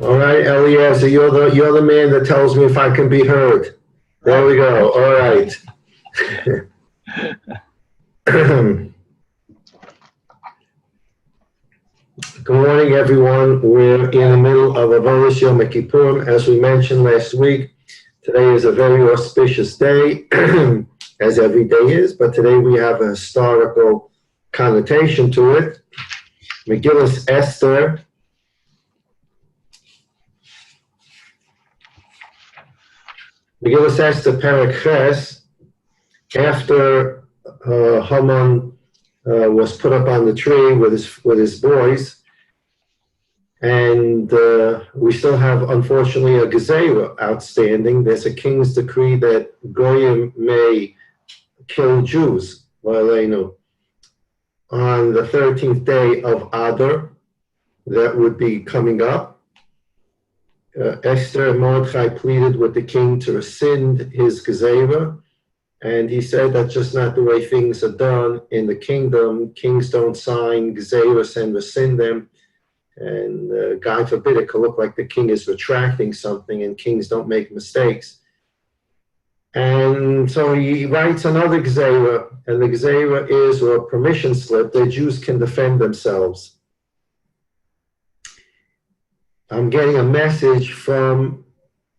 All right, Eliezer, you're the man that tells me if I can be heard. There we go. All right. Good morning, everyone. We're in the middle of Avodas Yom Kippur. As we mentioned last week, today is a very auspicious day, as every day is, but today we have a historical connotation to it. Megillas Esther. Megillas Esther Perek Ches, after Haman was put up on the tree with his boys, and we still have, unfortunately, a gezerah outstanding. There's a king's decree that Goyim may kill Jews, on the 13th day of Adar. That would be coming up. Esther and Mordechai pleaded with the king to rescind his gezerah, and he said that's just not the way things are done in the kingdom. Kings don't sign gezerahs and rescind them. And God forbid it could look like the king is retracting something, and kings don't make mistakes. And so he writes another gezerah, and the gezerah is, or a permission slip, that Jews can defend themselves. I'm getting a message from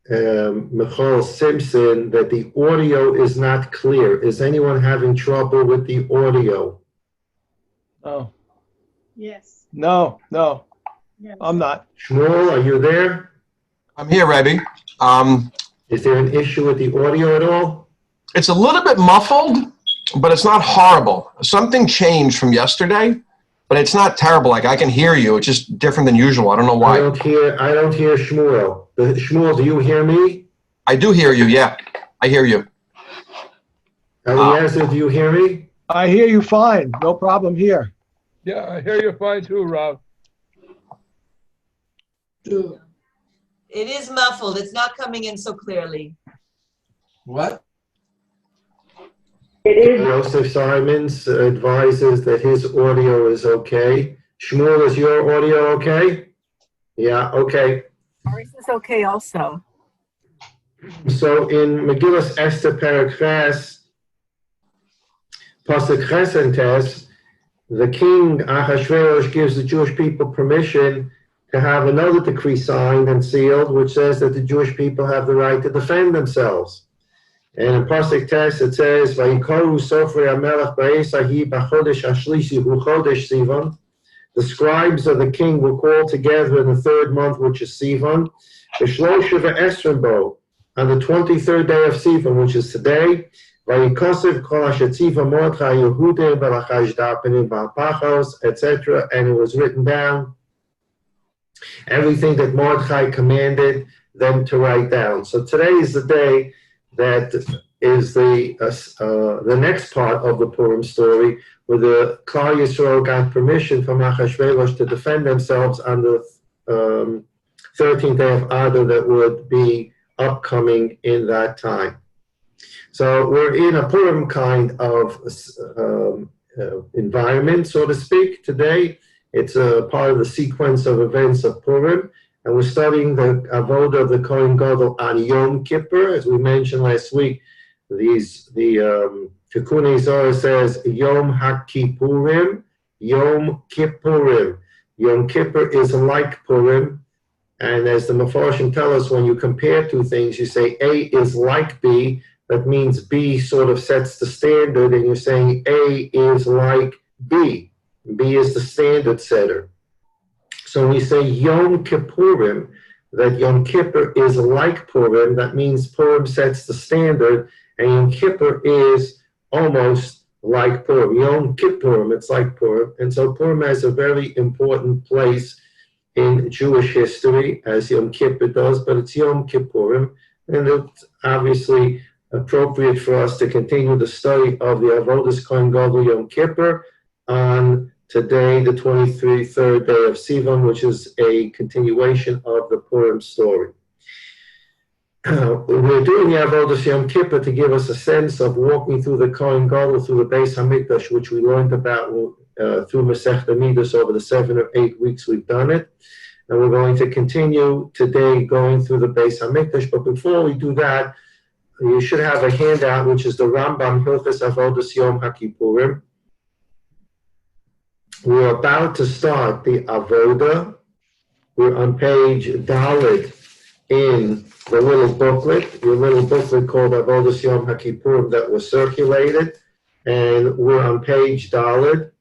Michal Simpson that the audio is not clear. Is anyone having trouble with the audio? Oh. Yes. No. Yes. I'm not. Shmuel, are you there? I'm here, Rebbe. Is there an issue with the audio at all? It's a little bit muffled, but it's not horrible. Something changed from yesterday, but it's not terrible. Like, I can hear you. It's just different than usual. I don't know why. I don't hear Shmuel. Shmuel, do you hear me? I do hear you, yeah. I hear you. Eliezer, do you hear me? I hear you fine. No problem here. Yeah, I hear you fine too, Rob. It is muffled. It's not coming in so clearly. What? Joseph Simons advises that his audio is okay. Shmuel, is your audio okay? Yeah, okay. Ours is okay also. So in Megillas Esther Perek Ches, Pasuk Ches and Tes, the king Ahasuerus gives the Jewish people permission to have another decree signed and sealed, which says that the Jewish people have the right to defend themselves. And in Pasuk Tes it says, "Vayikoru Sofrei HaMelech ba'esahi b'chodesh hashlishi hu chodesh Sivan." The scribes of the king were called together in the third month, which is Sivan, b'shlosh v'esrim bo, on the 23rd day of Sivan, which is today. Vayikosev kol asher tziva Mordechai Yehudim v'lachaj dapenim v'alpachos, etc. And it was written down everything that Mordechai commanded them to write down. So today is the day that is the next part of the Purim story, where the Klal Yisrael got permission from Achashverosh to defend themselves on the 13th day of Adar that would be upcoming in that time. So we're in a Purim kind of environment, so to speak, today. It's a part of the sequence of events of Purim, and we're studying the Avodah of the Kohen Gadol on Yom Kippur. As we mentioned last week, the Tikkun Zohar says Yom HaKippurim, Yom Kippurim. Yom Kippur is like Purim, and as the Mefarshim tell us, when you compare two things, you say A is like B. That means B sort of sets the standard, and you're saying A is like B. B is the standard setter. So when we say Yom Kippurim, that Yom Kippur is like Purim, that means Purim sets the standard, and Yom Kippur is almost like Purim. Yom Kippurim, it's like Purim. And so Purim has a very important place in Jewish history, as Yom Kippur does, but it's Yom Kippurim, and it's obviously appropriate for us to continue the study of the Avodas Kohen Gadol Yom Kippur on today, the 23rd day of Sivan, which is a continuation of the Purim story. We're doing the Avodas Yom Kippur to give us a sense of walking through the Kohen Gadol, through the Beis Hamikdash, which we learned about through Masechta Midas over the 7 or 8 weeks we've done it. and we're going to continue today going through the Beis HaMikdash. But before we do that, you should have a handout, which is the Rambam Hilchos Avodas Yom HaKippurim. We're about to start the Avoda. We're on page Dalet in the little booklet, your little booklet called Avodas Yom HaKippurim that was circulated. And we're on page Dalet.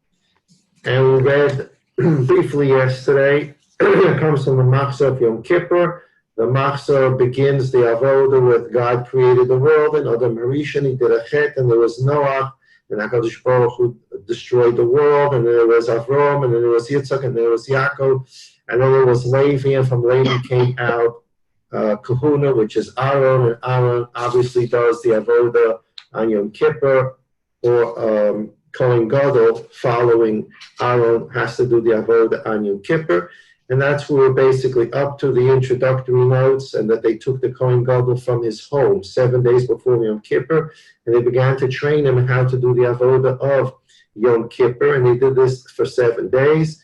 And we read briefly yesterday, it comes from the Machzor of Yom Kippur. The Machzor begins the Avoda with God created the world, and Adam Harishon, he did a chet, and there was Noah, and HaKadosh Baruch Hu destroyed the world, and then there was Avram, and then there was Yitzchak, and there was Yaakov, and then there was Levi, and from Levi came out Kahuna, which is Aaron, and Aaron obviously does the Avoda on Yom Kippur, or Kohen Gadol following Aaron has to do the Avoda on Yom Kippur. And that's where we're basically up to the introductory notes, and that they took the Kohen Gadol from his home 7 days before Yom Kippur, and they began to train him how to do the Avoda of Yom Kippur, and they did this for 7 days.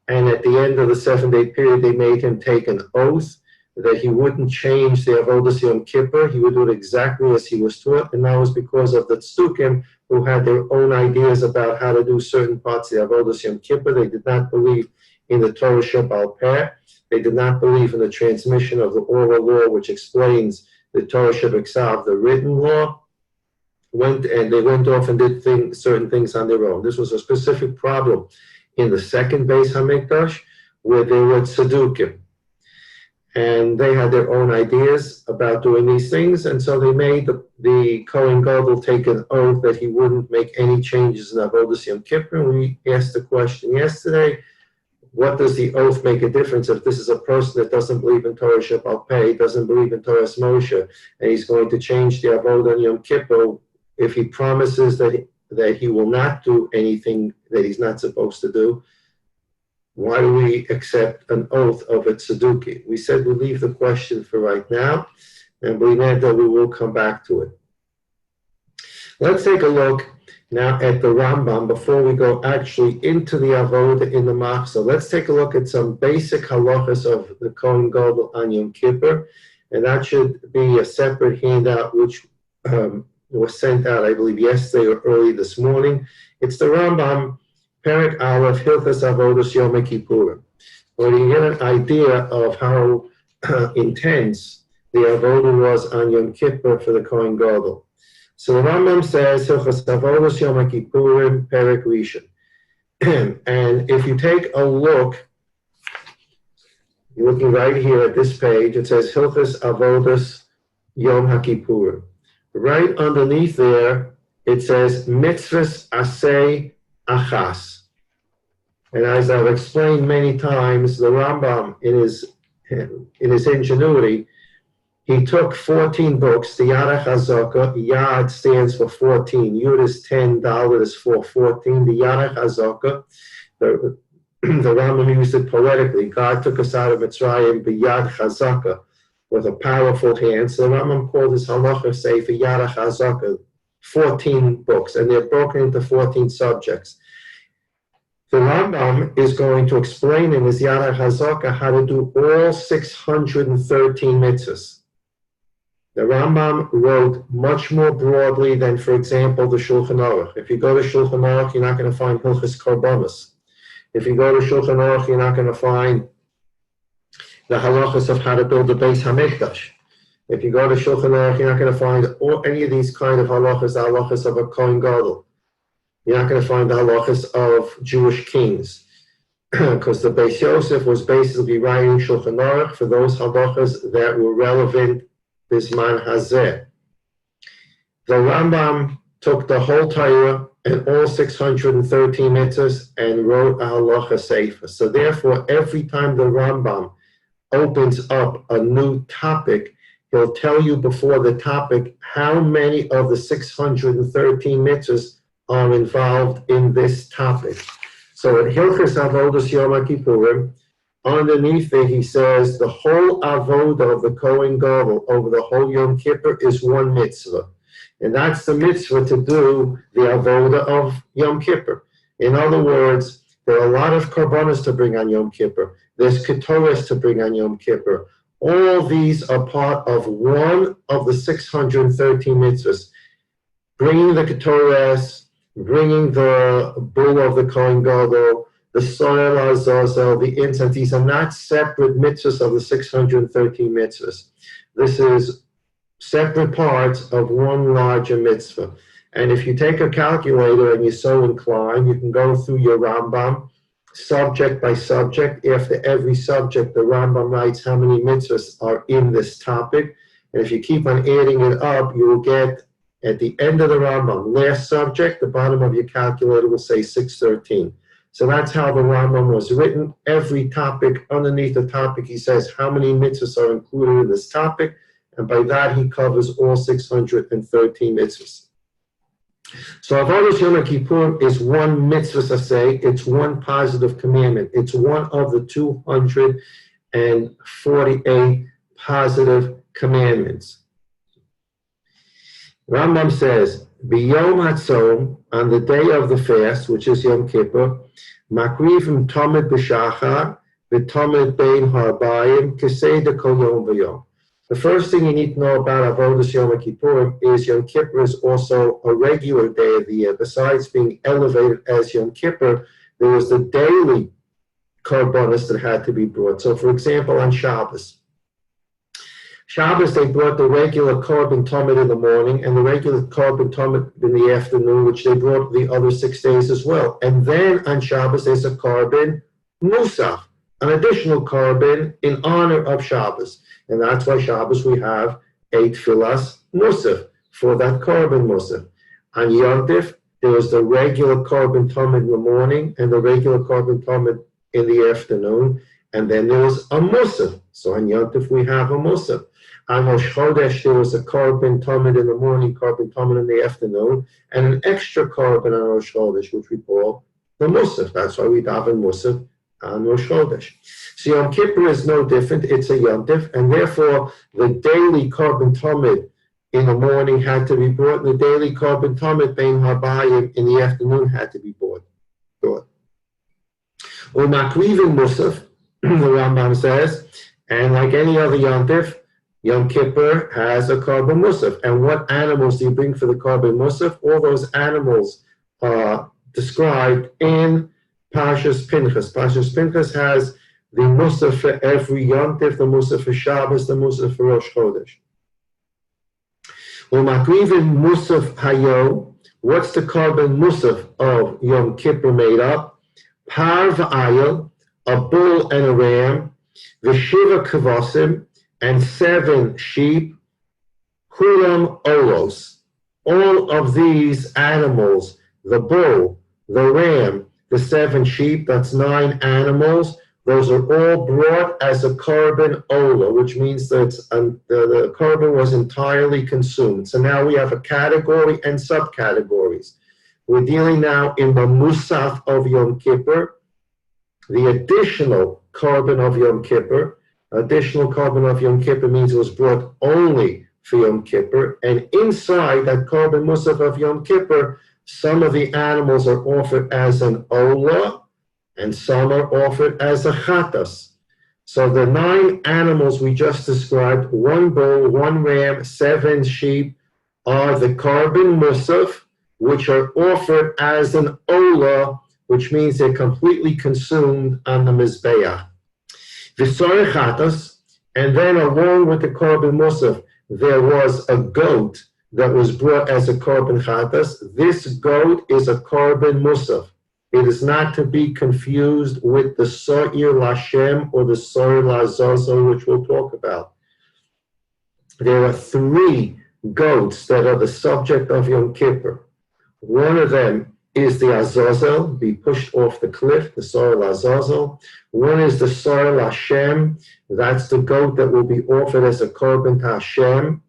And at the end of the 7-day period, they made him take an oath that he wouldn't change the Avodas Yom Kippur. He would do it exactly as he was taught, and that was because of the Tzukim, who had their own ideas about how to do certain parts of the Avodas Yom Kippur. They did not believe in the Torah Sheba'al Peh. They did not believe in the transmission of the oral law, which explains the Torah Sheba'al, the written law. They went off and did certain things on their own. This was a specific problem in the second Beis HaMikdash, where there were Tzedukim. And they had their own ideas about doing these things, and so they made the Kohen Gadol take an oath that he wouldn't make any changes in Avodas Yom Kippur. And we asked the question yesterday, what does the oath make a difference if this is a person that doesn't believe in Torah Sheba'al Peh, doesn't believe in Torah Moshe, and he's going to change the Avodah on Yom Kippur if he promises that he will not do anything that he's not supposed to do? Why do we accept an oath of a Tzeduki? We said we'll leave the question for right now, and we know that we will come back to it. Let's take a look now at the Rambam before we go actually into the Avoda in the Machzor. Let's take a look at some basic halachas of the Kohen Gadol on Yom Kippur, and that should be a separate handout which was sent out, I believe, yesterday or early this morning. It's the Rambam, Perek Aleph, Hilchos Avodas Yom Kippurim, where you get an idea of how intense the Avoda was on Yom Kippur for the Kohen Gadol. So the Rambam says, Hilchos Avodas Yom Kippurim, Perek Rishon. And if you take a look, you're looking right here at this page, it says Hilchos Avodas Yom HaKippurim. Right underneath there, it says Mitzvahs Aseh Achas. And as I've explained many times, the Rambam, in his ingenuity, he took 14 books, the Yad HaChazaka. Yad stands for 14. Yud is 10, Dalet is for 14. The Yad HaChazaka, the Rambam used it poetically. God took us out of Mitzrayim, b'Yad Chazaka, with a powerful hand. So the Rambam called his halacha sefer Yad HaChazaka, 14 books, and they're broken into 14 subjects. The Rambam is going to explain in his Yad HaChazaka how to do all 613 mitzvahs. The Rambam wrote much more broadly than, for example, the Shulchan Aruch. If you go to Shulchan Aruch, you're not going to find Hilchos Korbanos. If you go to Shulchan Aruch, you're not going to find the halachas of how to build the Beis HaMikdash. If you go to Shulchan Aruch, you're not going to find any of these kind of halachas, the halachas of a Kohen Gadol. You're not going to find the halachas of Jewish kings, because the Beis Yosef was basically writing Shulchan Aruch for those halachas that were relevant Bisman Hazeh. The Rambam took the whole Torah and all 613 mitzvahs and wrote a halacha sefer. So therefore, every time the Rambam opens up a new topic, he'll tell you before the topic how many of the 613 mitzvahs are involved in this topic. So at Hilchos Avodas Yom Kippurim, underneath it, he says the whole avoda of the Kohen Gadol over the whole Yom Kippur is one mitzvah. And that's the mitzvah to do the avoda of Yom Kippur. In other words, There are a lot of korbanos to bring on Yom Kippur. There's ketores to bring on Yom Kippur. All these are part of one of the 613 mitzvahs. Bringing the ketores, bringing the bull of the Kohen Gadol, the soil azazel, the incense. These are not separate mitzvahs of the 613 mitzvahs. This is separate parts of one larger mitzvah. And if you take a calculator and you're so inclined, you can go through your Rambam, subject by subject. After every subject, the Rambam writes how many mitzvahs are in this topic. And if you keep on adding it up, you will get, at the end of the Rambam, last subject, the bottom of your calculator will say 613. So that's how the Rambam was written. Every topic, underneath the topic, he says how many mitzvahs are included in this topic. And by that, he covers all 613 mitzvahs. So Avodas Yom Kippur is one mitzvah say. It's one positive commandment. It's one of the 248 positive commandments. Rambam says, B'yom HaTzom, on the day of the fast, which is Yom Kippur, Makrivim Tomid B'Shachar, V'Tomid Bein Harbayim, Keseda Kol Yom V'Yom. The first thing you need to know about Avodas Yom Kippur is Yom Kippur is also a regular day of the year. Besides being elevated as Yom Kippur, there was the daily korbanos that had to be brought. So, for example, on Shabbos, they brought the regular korban tomid in the morning and the regular korban tomid in the afternoon, which they brought the other 6 days as well. And then on Shabbos, there's a korban musaf, an additional korban in honor of Shabbos. And that's why Shabbos we have 8 tefillas musaf for that korban musaf. On Yom Tov, there was the regular korban tomid in the morning and the regular korban tomid in the afternoon. And then there was a musaf. So on Yom Tov we have a musaf. On Rosh Chodesh, there was a korban tomid in the morning, korban tomid in the afternoon, and an extra korban on Rosh Chodesh, which we call the musaf. That's why we daven musaf on Rosh Chodesh. So Yom Kippur is no different. It's a Yom Tov, and therefore the daily korban tomid in the morning had to be brought, and the daily korban tomid bein habayim in the afternoon had to be brought. Or makrivim musaf, the Rambam says, and like any other Yom Tov, Yom Kippur has a korban musaf. And what animals do you bring for the korban musaf? All those animals are described in Parshas Pinchas. Parshas Pinchas has the musaf for every Yom Tov, the musaf for Shabbos, the musaf for Rosh Chodesh. U'makrivim musaf hayo. What's the korban musaf of Yom Kippur made up? Par v'ayil, a bull and a ram, v'shiva kavasim, and 7 sheep, kulam olos. All of these animals, the bull, the ram, the 7 sheep, that's 9 animals, those are all brought as a korban ola, which means that the korban was entirely consumed. So now we have a category and subcategories. We're dealing now in the musaf of Yom Kippur, the additional korban of Yom Kippur. Additional korban of Yom Kippur means it was brought only for Yom Kippur, and inside that korban musaf of Yom Kippur, some of the animals are offered as an ola, and some are offered as a chatas. So the 9 animals we just described, 1 bull, 1 ram, 7 sheep, are the korban musaf, which are offered as an ola, which means they're completely consumed on the mizbeach. V'sorei chatas, and then along with the korban musaf, there was a goat that was brought as a korban chatas. This goat is a korban musaf. It is not to be confused with the Sa'ir Lashem or the Sa'ir Lazazel, which we'll talk about. There are 3 goats that are the subject of Yom Kippur. One of them is the Azazel, be pushed off the cliff, the Sa'ir Lazazel. One is the Sa'ir Lashem, that's the goat that will be offered as a korban to Hashem,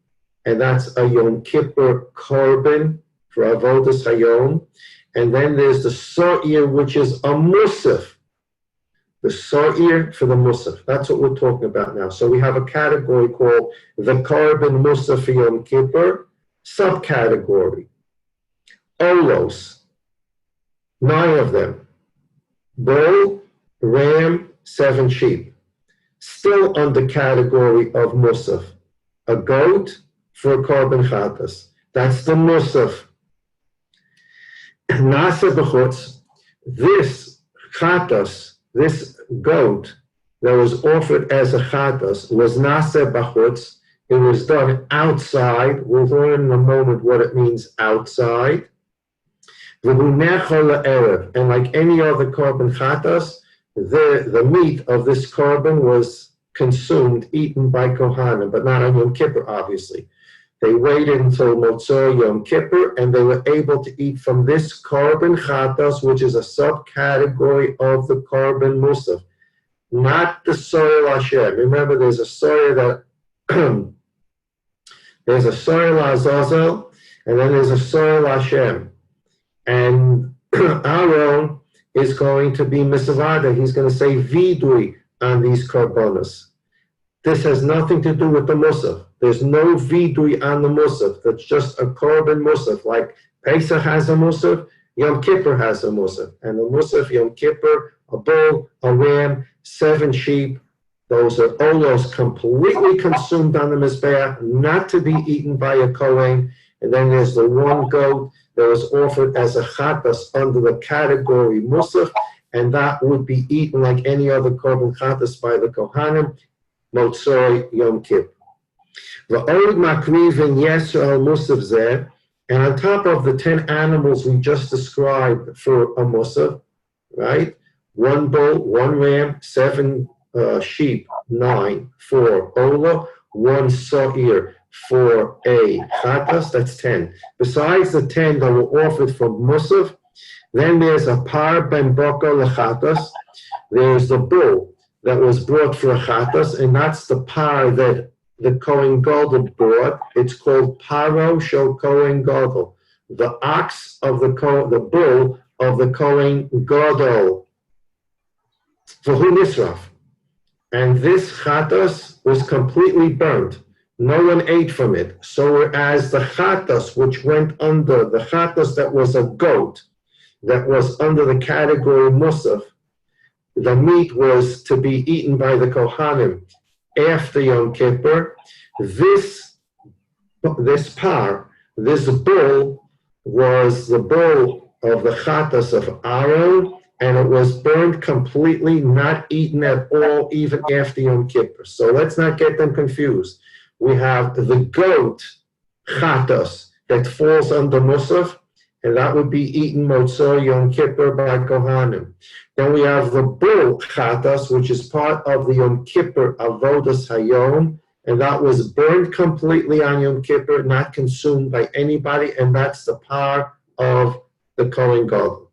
and that's a Yom Kippur korban for Avodas Hayom. And then there's the Sa'ir, which is a Musaf. The Sa'ir for the Musaf. That's what we're talking about now. So we have a category called the korban Musaf for Yom Kippur, subcategory. Olos, 9 of them. bull, ram, 7 sheep. Still under category of musaf. A goat for korban chatas. That's the musaf. Nasa b'chutz, this chatas, this goat that was offered as a chatas was nasa b'chutz. It was done outside. We'll learn in a moment what it means outside. And like any other korban chatas, the meat of this korban was consumed, eaten by Kohanim, but not on Yom Kippur, obviously. They waited until Motzei Yom Kippur, and they were able to eat from this korban chatas, which is a subcategory of the korban musaf, not the soil Hashem. Remember, there's a soil that there's a soil Azazel, and then there's a soil Hashem. And Aaron is going to be misavada. He's going to say vidui on these korbanos. This has nothing to do with the musaf. There's no vidui on the musaf. That's just a korban musaf. Like Pesach has a musaf, Yom Kippur has a musaf. And the musaf, Yom Kippur, a bull, a ram, 7 sheep. Those are olos completely consumed on the mizbeach, not to be eaten by a kohen. And then there's the one goat that was offered as a chatas under the category musaf, and that would be eaten like any other korban chatas by the kohanim, motzoi Yom Kippur. V'od makrivin yesrael musaf zeh, and on top of the 10 animals we just described for a musaf, right? 1 bull, 1 ram, 7 sheep, 9 for ola, 1 sa'ir for a chatas, that's 10. Besides the 10 that were offered from musaf, then there's a par ben boka lechatas. There's the bull that was brought for a chatas, and that's the par that the Kohen Gadol brought. It's called paro shel Kohen Gadol, the ox of the bull of the Kohen Gadol. V'hu nisraf. And this chatas was completely burnt. No one ate from it. So whereas the chatas, which went under, the chatas that was a goat, that was under the category musaf, the meat was to be eaten by the kohanim after Yom Kippur. This bull was the bull of the chatas of Aaron, and it was burned completely, not eaten at all, even after Yom Kippur. So let's not get them confused. We have the goat chatas that falls under musaf, and that would be eaten motzei Yom Kippur by kohanim. Then we have the bull chatas, which is part of the Yom Kippur Avodas Hayom, and that was burned completely on Yom Kippur, not consumed by anybody, and that's the par of the Kohen Gadol.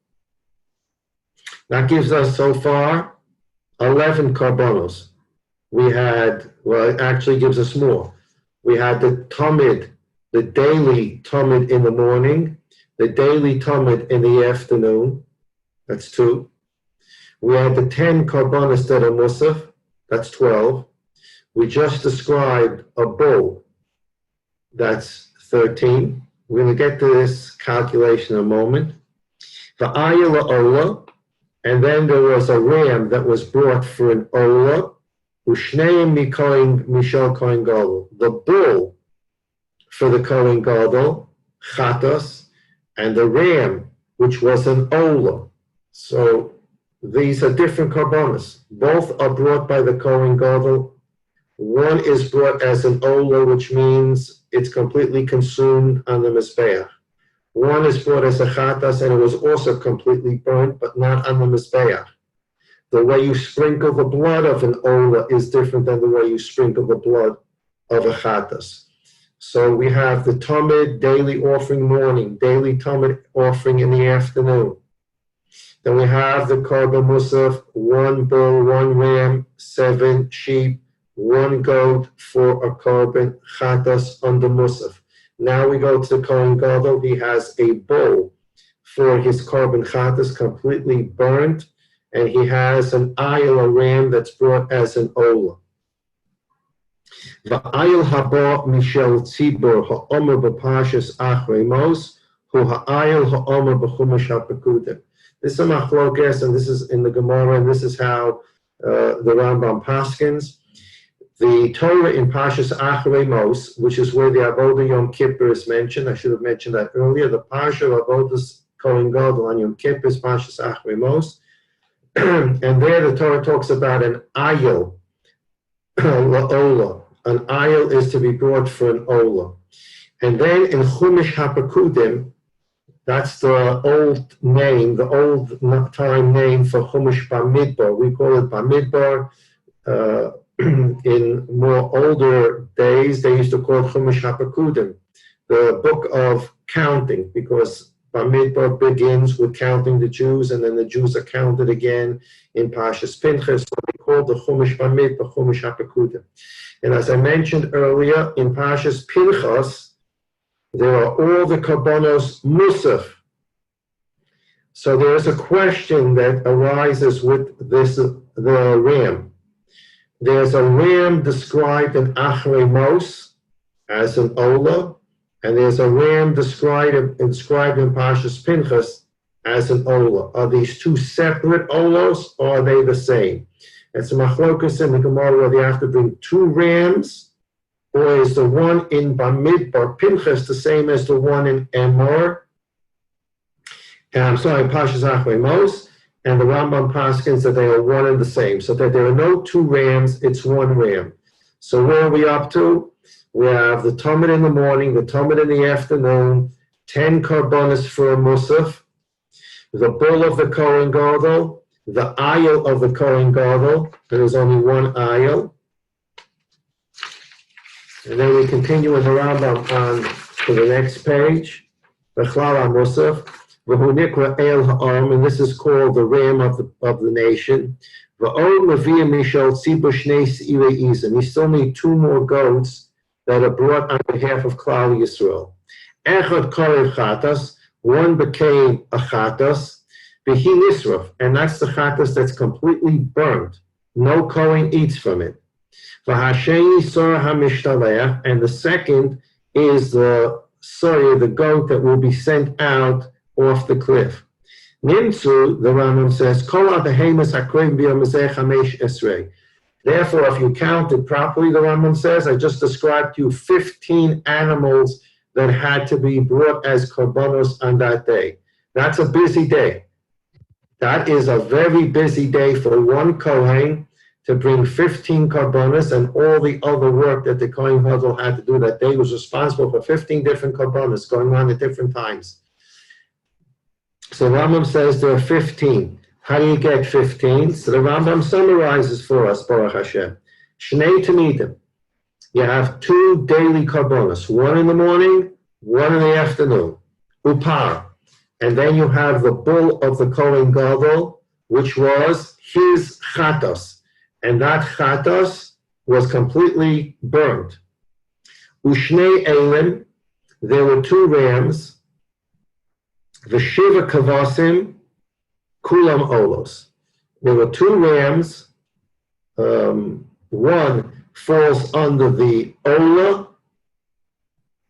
That gives us so far 11 korbanos. We had, well, it actually gives us more. We had the tamid, the daily tamid in the morning, the daily tamid in the afternoon. That's 2. We had the 10 korbanos that are musaf. That's 12. We just described a bull. That's 13. We're going to get to this calculation in a moment. The ayala ola. And then there was a ram that was brought for an ola, ushneim mishal Kohen Gadol. The bull for the Kohen Gadol, chatas, and the ram, which was an ola. So these are different korbanos. Both are brought by the Kohen Gadol. One is brought as an ola, which means it's completely consumed on the mizbeach. One is brought as a chatas, and it was also completely burnt, but not on the mizbeach. The way you sprinkle the blood of an ola is different than the way you sprinkle the blood of a chatas. So we have the tamid daily offering morning, daily tamid offering in the afternoon. Then we have the korban musaf, 1 bull, 1 ram, 7 sheep, 1 goat for a korban chatas under musaf. Now we go to the Kohen Gadol. He has a bull for his korban chatas completely burnt, and he has an ayil, a ram that's brought as an ola. The ayil haba mishel tzibur ha'omer b'pashas achrei mos hu ha'ayil ha'omer b'chumash ha'pekudim. This is a machlokes, and this is in the Gemara, and this is how the Rambam paskins. The Torah in Parshas Acharei Mos, which is where the Avodah Yom Kippur is mentioned. I should have mentioned that earlier. The Parsha of Avodas Kohen Gadol on Yom Kippur is Parshas Acharei Mos. And there the Torah talks about an ayil, la'ola. An ayil is to be brought for an ola. And then in Chumash HaPekudim, that's the old name, the old time name for Chumash Bamidbar. We call it Bamidbar. In more older days, they used to call it Chumash HaPekudim, the book of counting, because Bamidbar begins with counting the Jews, and then the Jews are counted again in Parshas Pinchas. So we call the Chumash Bamidbar Chumash HaPekudim. And as I mentioned earlier, in Parshas Pinchas, there are all the Karbonos Musaf. So there is a question that arises with this, the ram. There's a ram described in Acharei Mos as an Ola, and there's a ram described in Parshas Pinchas as an Ola. Are these two separate Olos, or are they the same? It's a machlokas in the Gemara whether you have to bring two rams, or is the one in Bamidbar Pinchas the same as the one in Emor? Parshas Acharei Mos. And the Rambam paskins that they are one and the same, so that there are no two rams, it's one ram. So where are we up to? We have the Talmud in the morning, the Talmud in the afternoon, 10 karbonis for a musaf, the bull of the Kohen Gadol, the ayil of the Kohen Gadol. There is only one ayil. And then we continue in the Rambam on to the next page, the Chlal HaMusaf. And this is called the ram of the nation. You still need two more goats that are brought on behalf of Klal Yisrael. One became a chatas, and that's the chatas that's completely burnt. No Kohen eats from it. And the second is the goat that will be sent out off the cliff. Nimtzu, the Rambam says, therefore, if you counted properly, the Rambam says, I just described to you 15 animals that had to be brought as korbanos on that day. That's a busy day. That is a very busy day for one Kohen to bring 15 korbanos, and all the other work that the Kohen Gadol had to do that day was responsible for 15 different korbanos going on at different times. So Rambam says there are 15. How do you get 15? So the Rambam summarizes for us, Baruch Hashem. Shnei Tamidim. You have two daily karbonos, one in the morning, one in the afternoon. Upar. And then you have the bull of the Kohen Gadol, which was his chatos. And that chatos was completely burned. Ushnei Elim. There were two rams. The Shiva Kavasim, Kulam Olos. There were two rams. One falls under the Ola.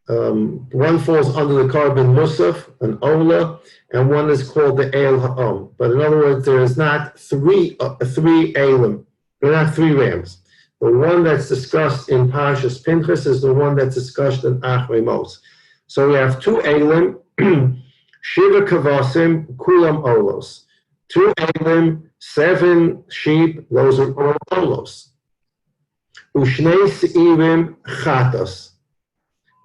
One falls under the Karban Musaf, an Ola, and one is called the El Ha'am. But in other words, there is not three Elim. There are not three rams. The one that's discussed in Parshas Pinchas is the one that's discussed in Acharei Mos. So we have two Elim. Shiva Kavasim, Kulam Olos. 2 Elim, 7 sheep, those are all Olos. Ushnei Seirim Chatas.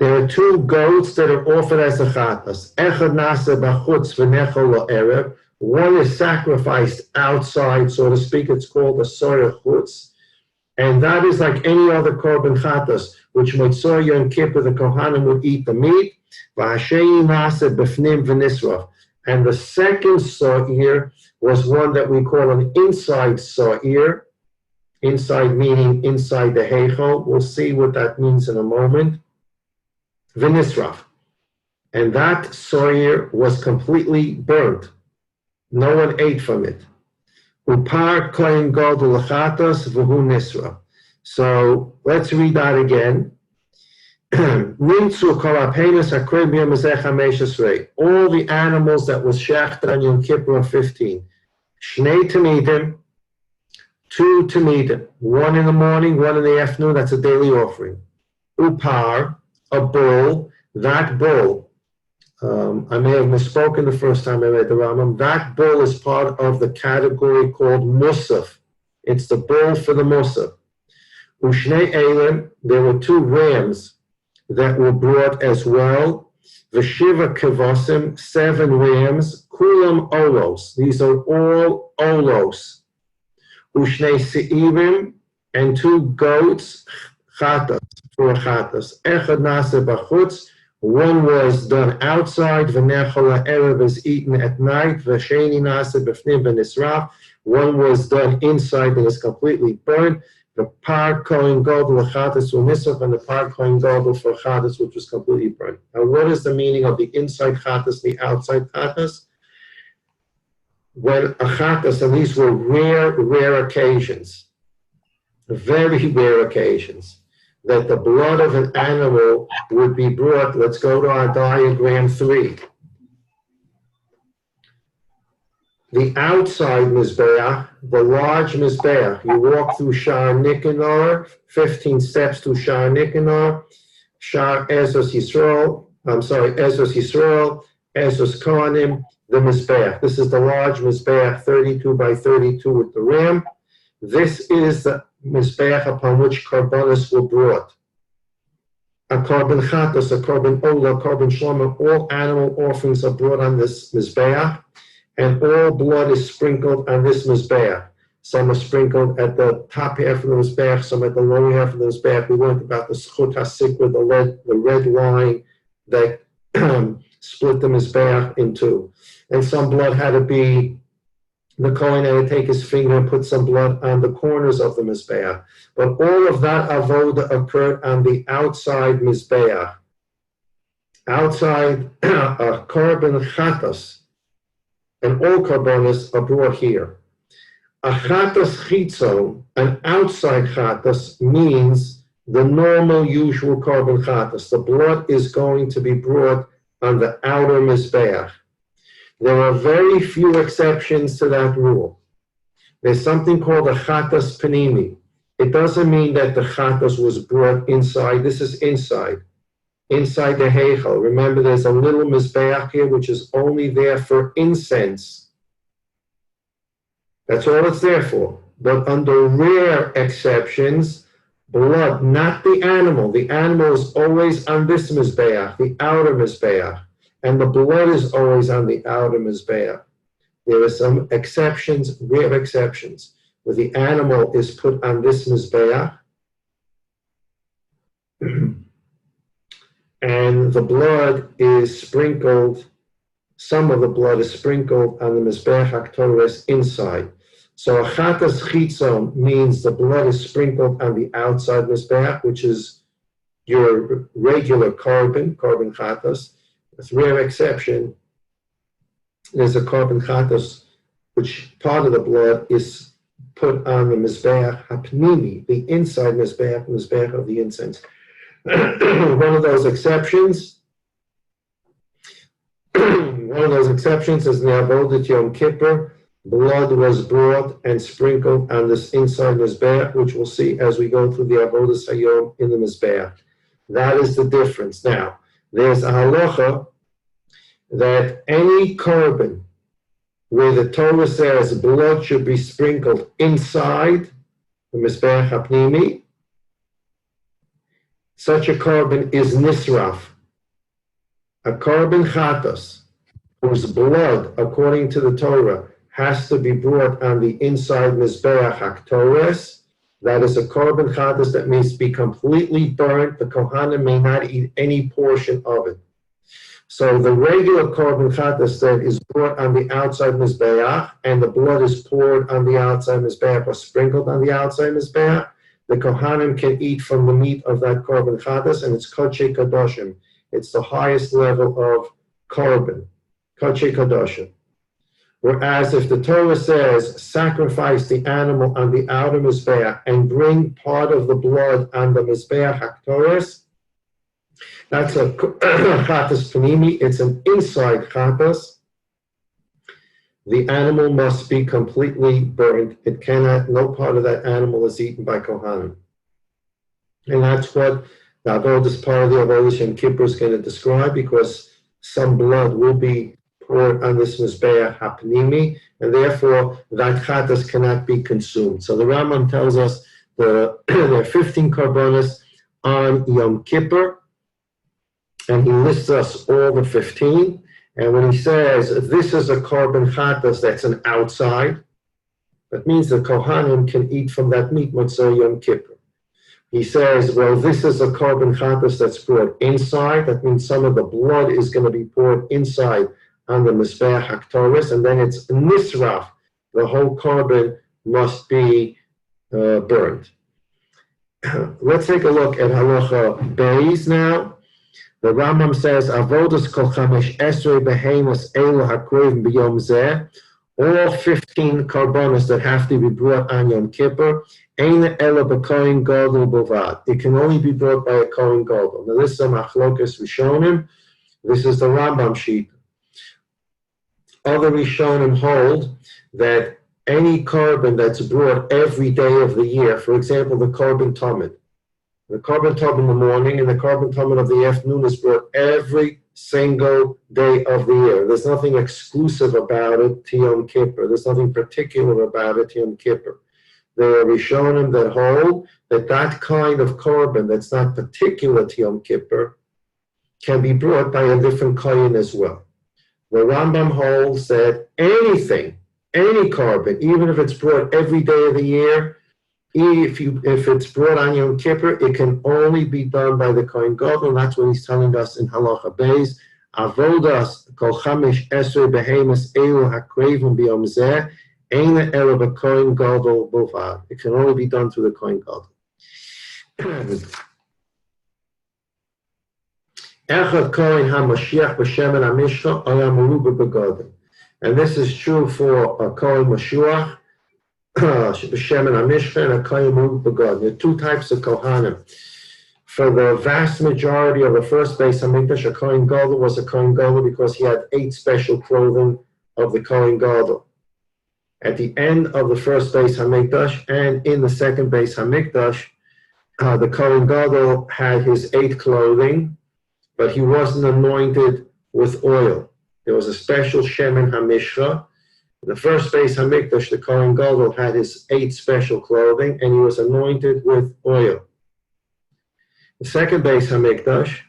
There are 2 goats that are offered as a Chatas. Echad Nasa Bachutz V'nechol La'erev. One is sacrificed outside, so to speak. It's called a Sorah Chutz. And that is like any other Korban Chatas, which Motzei Yom Kippur, the Kohanim would eat the meat. And the second sa'ir was one that we call an inside sa'ir. Inside meaning inside the heichal. We'll see what that means in a moment. V'nisraf. And that sa'ir was completely burnt. No one ate from it. Upar kohen gadol lachatas v'hu nisra. So let's read that again. Nimtzu kol hapenis hakrib yom hazeh chamesh esrei. All the animals that was shechted on Yom Kippur are 15. Shnei tamidim, 2 tamidim, 1 in the morning, 1 in the afternoon, that's a daily offering. Upar, a bull, that bull, I may have misspoken the first time I read the Rambam, that bull is part of the category called Musaf. It's the bull for the Musaf. Ushnei Elim, there were 2 rams that were brought as well. Veshiva Kevosim, 7 rams, Kulam Olos, these are all Olos. Ushnei Seirim, and 2 goats, Chatas, for Chatas. Echad Nase Bachutz, 1 was done outside, V'nechol ha'erev is eaten at night, V'sheni Nase B'fnim V'nisraf, 1 was done inside and is completely burned. The par kohen gadol chatas u'nisaf, and the par kohen gadol for chatas, which was completely burned. Now, what is the meaning of the inside chatas, the outside chatas? When a chatas, and these were rare occasions, very rare occasions, that the blood of an animal would be brought. Let's go to our diagram 3. The outside Mizbeach, the large Mizbeach, you walk through Shar Nicanor, 15 steps to Shar Nicanor, Shar Ezos Yisrael, Ezos Kohanim, the Mizbeach. This is the large Mizbeach, 32 by 32 with the ram. This is the Mizbeach upon which Karbanos were brought. A Karban Chatos, a Karban Ola, a Karban Shlomo, all animal offerings are brought on this Mizbeach. And all blood is sprinkled on this Mizbeach. Some are sprinkled at the top half of the Mizbeach, some at the lower half of the Mizbeach. We learned about the Schut HaSikra, the red line that split the Mizbeach in 2. And some blood had to be, the Kohen had to take his finger and put some blood on the corners of the Mizbeach. But all of that avoda occurred on the outside Mizbeach. Outside a Karban Chatas, and all karbonos are brought here. A chatas chitzon, an outside chatas, means the normal, usual carbon chatas. The blood is going to be brought on the outer mizbeach. There are very few exceptions to that rule. There's something called a chatas panimi. It doesn't mean that the chatas was brought inside. This is inside the heichal. Remember, there's a little mizbeach here, which is only there for incense. That's all it's there for. But under rare exceptions, blood, not the animal. The animal is always on this mizbeach, the outer mizbeach, and the blood is always on the outer mizbeach. There are some exceptions, rare exceptions, where the animal is put on this mizbeach, and the blood is sprinkled, some of the blood is sprinkled on the Mizbeach HaKtoros inside. So a chatas chitzon means the blood is sprinkled on the outside Mizbeach, which is your regular carbon chatas. With rare exception, there's a carbon chatas, which part of the blood is put on the Mizbeach HaPnimi, the inside Mizbeach of the incense. One of those exceptions is in the Avodah Yom Kippur. Blood was brought and sprinkled on this inside Mizbeach, which we'll see as we go through the Avodas Hayom in the Mizbeach. That is the difference. Now, there's a halacha that any korban where the Torah says blood should be sprinkled inside the Mizbeach HaPnimi, such a korban is nisraf. A korban chatas, whose blood, according to the Torah, has to be brought on the inside Mizbeach HaKtoros. That is a korban chatas that needs to be completely burnt. The Kohanim may not eat any portion of it. So the regular korban chatas that is brought on the outside Mizbeach, and the blood is poured on the outside Mizbeach or sprinkled on the outside Mizbeach, the Kohanim can eat from the meat of that korban chatas, and it's kodshe kadoshim. It's the highest level of korban, kodshe kadoshim. Whereas if the Torah says sacrifice the animal on the outer mizbeach and bring part of the blood on the mizbeach haktoros, That's a chatas panimi. It's an inside chatas. The animal must be completely burned. It cannot, no part of that animal is eaten by Kohanim. And that's what the Avodas, part of the Avodas and Kippur is going to describe, because some blood will be poured on this Mizbeach HaPnimi, and therefore that chatas cannot be consumed. So the Rambam tells us there are 15 karbonos on Yom Kippur, and he lists us all the 15. And when he says this is a korban chatas that's an outside, that means the Kohanim can eat from that meat Motzei Yom Kippur. He says, well, this is a korban chatas that's brought inside. That means some of the blood is going to be poured inside on the Mizbeach HaKtoros, and then it's nisraf. The whole korban must be burned. Let's take a look at halacha beis now. The Rambam says, Avodas kol chamesh esrei behemoths elu hakrovim b'yom zeh. All 15 karbonos that have to be brought on Yom Kippur, ein ela b'kohen gadol bovad. It can only be brought by a kohen gadol. Now this is a machlokas rishonim. This is the Rambam sheet. Other rishonim hold that any korban that's brought every day of the year, for example, the korban tamid. The korban tamid in the morning and the korban tamid of the afternoon is brought every single day of the year. There's nothing exclusive about it to Yom Kippur. There's nothing particular about it to Yom Kippur. There are Rishonim that hold that that kind of korban that's not particular to Yom Kippur can be brought by a different kohen as well. The Rambam holds that anything, any korban, even if it's brought every day of the year, if it's brought on Yom Kippur, it can only be done by the Kohen Gadol, and that's what he's telling us in Halacha Beis. Avodas kol chamesh esrei behemoths elu hakrovim b'yom zeh eina ela b'Kohen Gadol bovad. It can only be done through the Kohen Gadol. Echad Kohen HaMashiach b'shemen HaMishcha oya meruba b'gadol. And this is true for a Kohen Mashiach, b'shemen HaMishcha, and a Kohen meruba b'gadol. There are two types of Kohanim. For the vast majority of the first Beis Hamikdash, a Kohen Gadol was a Kohen Gadol because he had 8 special clothing of the Kohen Gadol. At the end of the first Beis Hamikdash and in the second Beis Hamikdash, the Kohen Gadol had his 8 clothing, but he wasn't anointed with oil. There was a special Shemen HaMishcha. In the first Beis Hamikdash, the Kohen Gadol had his 8 special clothing, and he was anointed with oil. The second Beis Hamikdash,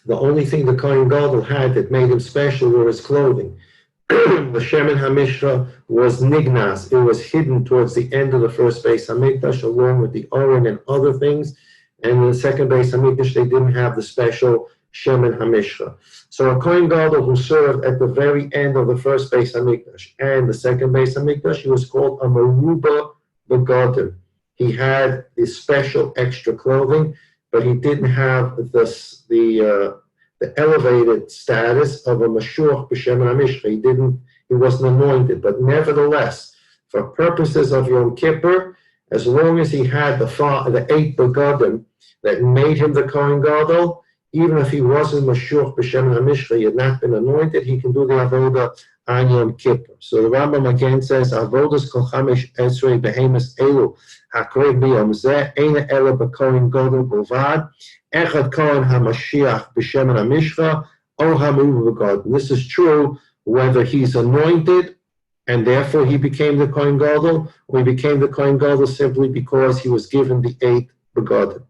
the only thing the Kohen Gadol had that made him special were his clothing. The Shemen HaMishcha was nignas. It was hidden towards the end of the first Beis Hamikdash, along with the Oren and other things. And in the second Beis Hamikdash, they didn't have the special Shemen HaMishcha. So a Kohen Gadol who served at the very end of the first Beis Hamikdash and the second Beis Hamikdash, he was called a Meruba Begadim. He had this special extra clothing, but he didn't have the elevated status of a Mashuach b'Shemen HaMishcha. He wasn't anointed. But nevertheless, for purposes of Yom Kippur, as long as he had the 8 begadim that made him the Kohen Gadol, even if he wasn't Mashuach b'Shemen HaMishcha, he had not been anointed, he can do the avoda on Yom Kippur. So the Rambam again says, Avodas kol chamesh esrei behemoths elu hakrovim b'yom zeh eina ela b'Kohen Gadol bovad echad Kohen HaMashiach b'Shemen HaMishcha o hameruba b'Gadol. This is true whether he's anointed and therefore he became the Kohen Gadol, or he became the Kohen Gadol simply because he was given the 8 begadim.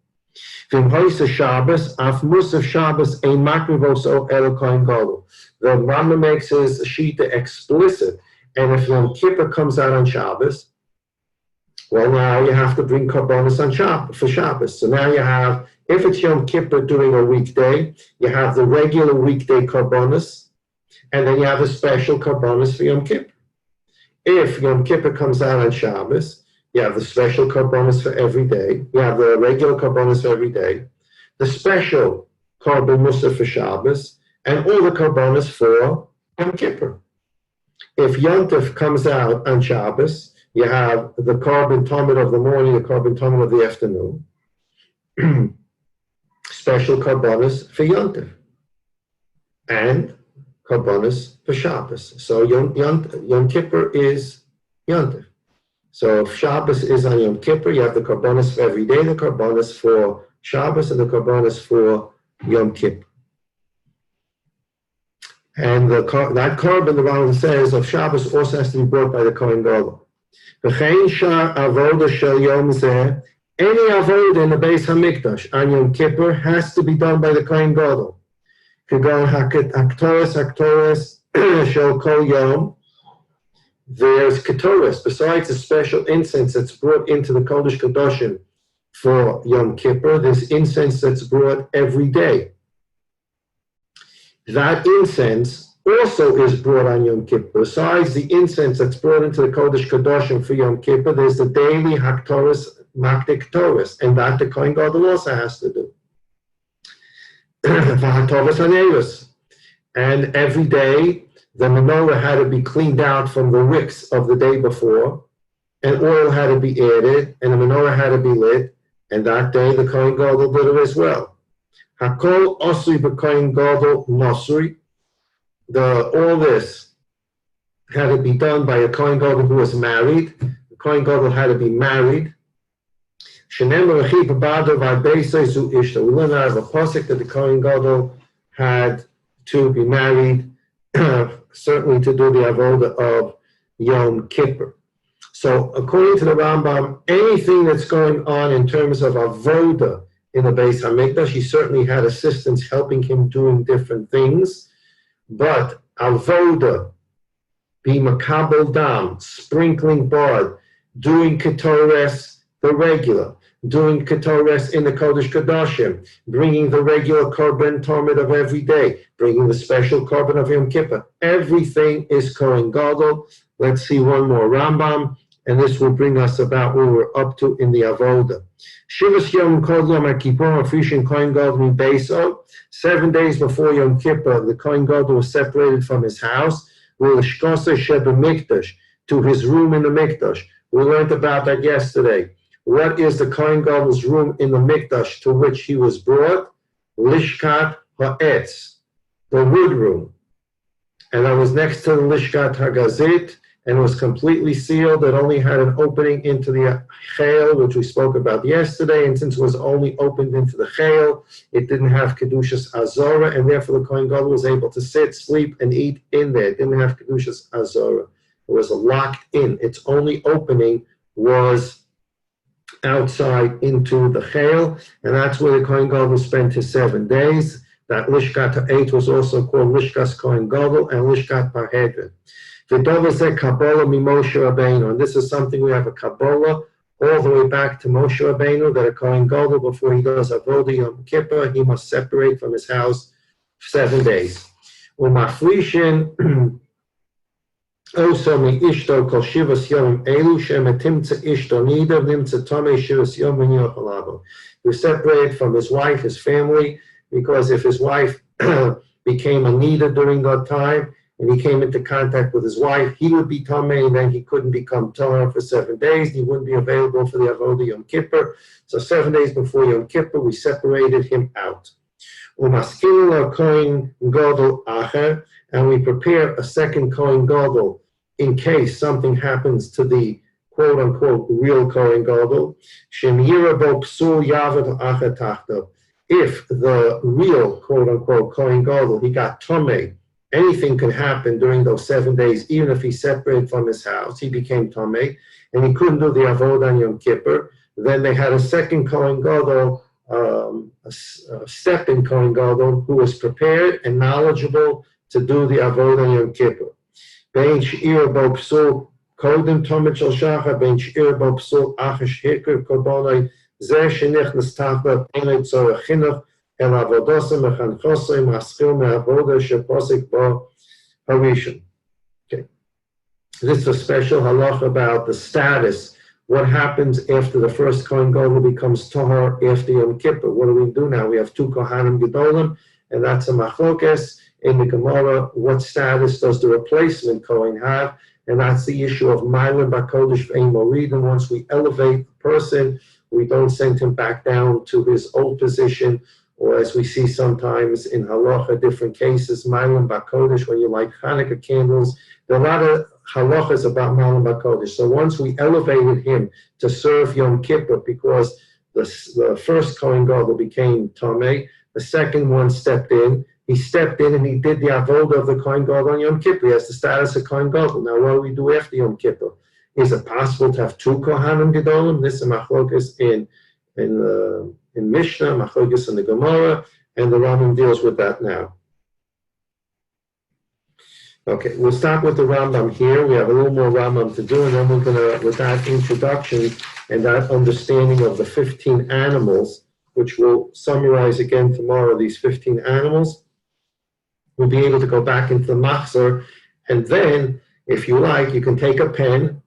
V'im hoisa Shabbos, af musaf Shabbos ein makrivos o el Kohen Gadol. The Rambam makes his shita explicit, and if Yom Kippur comes out on Shabbos, well, now you have to bring karbonos on Shabbos for Shabbos. So now you have, if it's Yom Kippur during a weekday, you have the regular weekday karbonos, and then you have a special karbonos for Yom Kippur. If Yom Kippur comes out on Shabbos, you have the special karbonos for every day. You have the regular karbonos for every day, the special korban musaf for Shabbos, and all the karbonos for Yom Kippur. If Yom Tov comes out on Shabbos, you have the korban tamid of the morning, the korban tamid of the afternoon, special karbonis for Yontif and karbonis for Shabbos. So Yom Kippur is Yontif. So if Shabbos is on Yom Kippur, you have the karbonis for every day, the karbonis for Shabbos, and the karbonis for Yom Kippur. And that carbon, the Rambam says, of Shabbos also has to be brought by the Kohen Gadol. V'chein shar avoda shel yom zeh, any avoda in the Beis Hamikdash on Yom Kippur has to be done by the Kohen Gadol. Kagon haktoris shel kol yom. There's ketoris, besides the special incense that's brought into the Kodesh Kadoshim for Yom Kippur, there's incense that's brought every day. That incense also is brought on Yom Kippur. Besides the incense that's brought into the Kodesh Kadoshim for Yom Kippur, there's the daily Haktoris, Makdik Toris, and that the Kohen Gadol also has to do. And every day, the menorah had to be cleaned out from the wicks of the day before, and oil had to be added, and the menorah had to be lit, and that day the Kohen Gadol did it as well. Hakol osri b'Kohen Gadol nosri. All this had to be done by a Kohen Gadol who was married. The Kohen Gadol had to be married. We learn out of a pasuk that the Kohen Gadol had to be married, certainly to do the avoda of Yom Kippur. So according to the Rambam, anything that's going on in terms of avoda in the Beis Hamikdash, he certainly had assistants helping him doing different things, but avoda, being makabel dam, sprinkling blood, doing ketores, the regular, doing ketores in the Kodesh Kadoshim, bringing the regular korban tormid of every day, bringing the special korban of Yom Kippur. Everything is Kohen Gadol. Let's see one more Rambam, and this will bring us about where we're up to in the avoda. Shivas Yom Kol Yom HaKippur Afrishin Kohen Gadol Mi Beiso. 7 days before Yom Kippur, the Kohen Gadol was separated from his house, to his room in the Mikdash. We learned about that yesterday. What is the Kohen Gadol's room in the Mikdash to which he was brought? Lishkat Ha'etz, the wood room. And that was next to the Lishkat HaGazit, and was completely sealed. It only had an opening into the Chayil, which we spoke about yesterday, and since it was only opened into the Chayil, it didn't have Kedushas Azora, and therefore the Kohen Gadol was able to sit, sleep, and eat in there. It didn't have Kedushas Azora. It was locked in. Its only opening was outside into the Chayil, and that's where the Kohen Gadol spent his 7 days. That Lishkat HaEit was also called Lishkas Kohen Gadol and Lishkat Parhedrin. And this is something we have a Kabbalah all the way back to Moshe Rabbeinu, that a Kohen Gadol, before he does Avodah Yom Kippur, he must separate from his house 7 days. Also, mi ishto kol shivas yom elu shemetimtza ishto nidav nimtza tomei shivas yom v'niyach alavo. He was separated from his wife, his family, because if his wife became a nida during that time, and he came into contact with his wife, he would be tomei, and then he couldn't become tomei for 7 days. He wouldn't be available for the avodah Yom Kippur. So 7 days before Yom Kippur, we separated him out. Umaskil Kohen Gadol acher, and we prepare a second Kohen Gadol in case something happens to the quote-unquote real Kohen Gadol. Shem yirabo psul yavad acher tachto. If the real quote-unquote Kohen Gadol, he got tomei, anything could happen during those 7 days, even if he separated from his house, he became tomei, and he couldn't do the avodah on Yom Kippur. Then they had a second Kohen Gadol, a step in Kohen Gadol, who was prepared and knowledgeable to do the avodah on Yom Kippur. Bein she'ir bo psul kodem tomei shel shachar, bein she'ir bo psul achesh hikr korbonai zeh shenichnas tachta enei tzorach chinuch el avodosim mechanchosim haskil me'avodah sheposik bo harishon. Okay, this is a special halacha about the status. What happens after the first Kohen Gadol becomes Tahor after Yom Kippur? What do we do now? We have 2 Kohanim Gedolim, and that's a machlokes in the Gemara. What status does the replacement Kohen have? And that's the issue of Mailim Bakodesh Ve'im Morid. And once we elevate the person, we don't send him back down to his old position. or as we see sometimes in halacha, different cases, Malam Bakodesh, when you light Hanukkah candles. There are a lot of halachas about Malam Bakodesh. So once we elevated him to serve Yom Kippur, because the first Kohen Gadol became Tomei, the second one stepped in. He stepped in and he did the avodah of the Kohen Gadol on Yom Kippur. He has the status of Kohen Gadol. Now, what do we do after Yom Kippur? Is it possible to have two Kohanim Gedolim? This is machlokas in Mishnah, machlokas in the Gemara, and the Rambam deals with that now. Okay, we'll start with the Rambam here. We have a little more Rambam to do, and then we're going to, with that introduction and that understanding of the 15 animals, which we'll summarize again tomorrow, these 15 animals, we'll be able to go back into the machzor, and then, if you like, you can take a pen,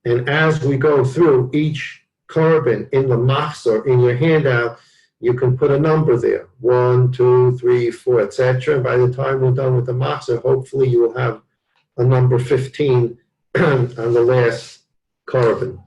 and as we go through each korban in the machzor, in your handout, you can put a number there, 1, 2, 3, 4, etc. And by the time we're done with the machzor, hopefully you will have a number 15 on the last korban.